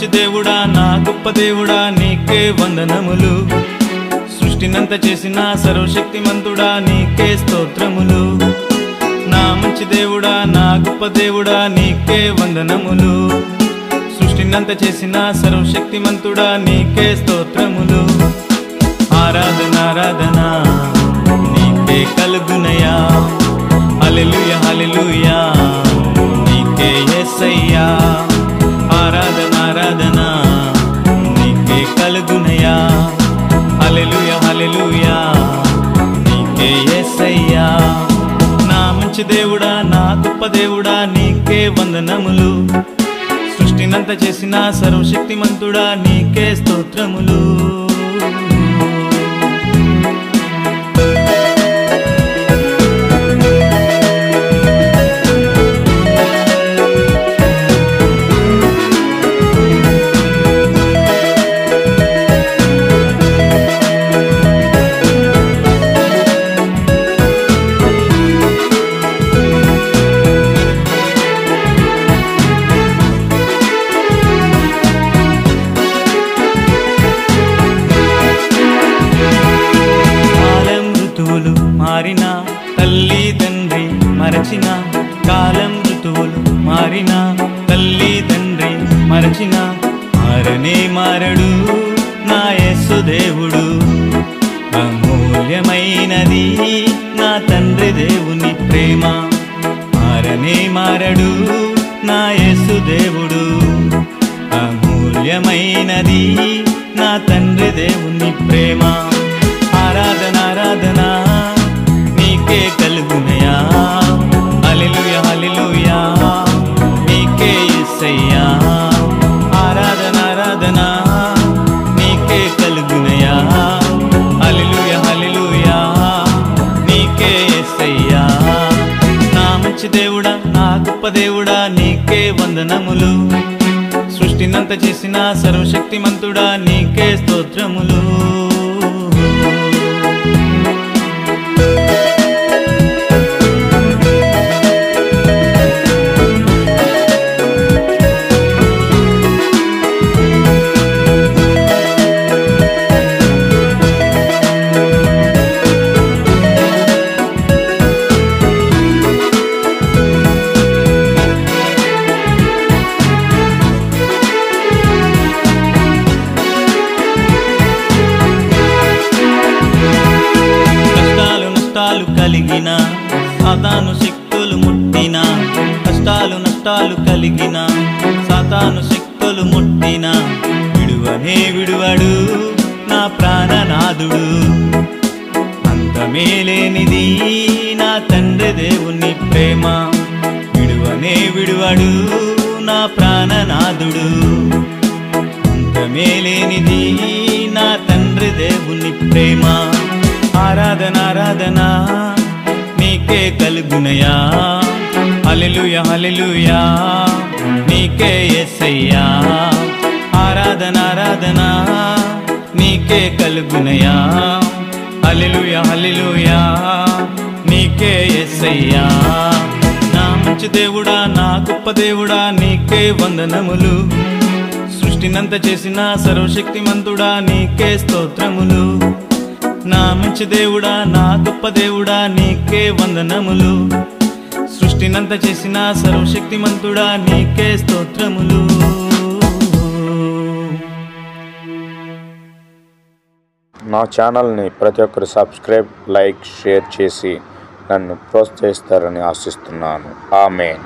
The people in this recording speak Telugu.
మంచి దేవుడా నా గొప్ప దేవుడా నీకే వందనములు. సృష్టినంత చేసిన సర్వశక్తిమంతుడా నీకే స్తోత్రములు. నా మంచి దేవుడా నా గొప్ప దేవుడా నీకే వందనములు. సృష్టినంత చేసిన సర్వశక్తిమంతుడా నీకే స్తోత్రములు. ఆరాధన ఆరాధన నీకే కలుగునయా. హల్లెలూయా హల్లెలూయా నీకే యేసయ్యా. ఆరాధన ఆరాధన నీకే కలుగునయా. హల్లెలూయా హల్లెలూయా నీకే యేసయ్యా. నా మంచి దేవుడా నా గొప్ప దేవుడా నీకే వందనములు. సృష్టినంత చేసిన సర్వశక్తిమంతుడా నీకే స్తోత్రములు. మారిన తల్లి తండ్రి మరచిన, కాలం ఋతువులు మారిన తల్లి తండ్రి మరచిన, మారనే మారడు నా యేసు దేవుడు. అమూల్యమైనది నా తండ్రి దేవుని ప్రేమ, మారనే మారడు నా యేసు దేవుడు. అమూల్యమైనది నా తండ్రి దేవుని ప్రేమ. ఆరాధన ఆరాధన నీకే కలుగునయా. హల్లెలూయా హల్లెలూయా నీకే యేసయ్యా. ఆరాధన ఆరాధన నీకే కలుగునయా. హల్లెలూయా హల్లెలూయా నీకే యేసయ్యా. నా మంచి దేవుడా నా గొప్ప దేవుడా నీకే వందనములు. సృష్టినంత చేసిన సర్వశక్తిమంతుడా నీకే స్తోత్రములు. కలిగిన సాతాను శక్తులు ముట్టిన, కష్టాలు నష్టాలు కలిగిన సాతాను శక్తులు ముట్టిన, విడువనే విడువడు నా ప్రాణనాథుడు. అంతమే లేనిది నా తండ్రి దేవుని ప్రేమ, విడువనే విడువడు నా ప్రాణనాథుడు. అంతమే లేనిది నా తండ్రి దేవుని ప్రేమ. ఆరాధన ఆరాధన నీకే కలుగునయా. హల్లెలూయా హల్లెలూయా నీకే యేసయ్యా. ఆరాధన ఆరాధన నీకే కలుగునయా. హల్లెలూయా హల్లెలూయా నీకే యేసయ్యా. నా మంచి దేవుడా నా గొప్ప దేవుడా నీకే వందనములు. సృష్టినంత చేసిన సర్వశక్తిమంతుడా నీకే స్తోత్రములు. నా మంచి దేవుడా నా గొప్ప దేవుడా నీకే వందనములు. సృష్టినంత చేసిన సర్వశక్తిమంతుడా నీకే స్తోత్రములు. నా ఛానల్ని ప్రతి ఒక్కరు సబ్స్క్రైబ్, లైక్, షేర్ చేసి నన్ను ప్రోత్సహిస్తారని ఆశిస్తున్నాను. ఆమేన్.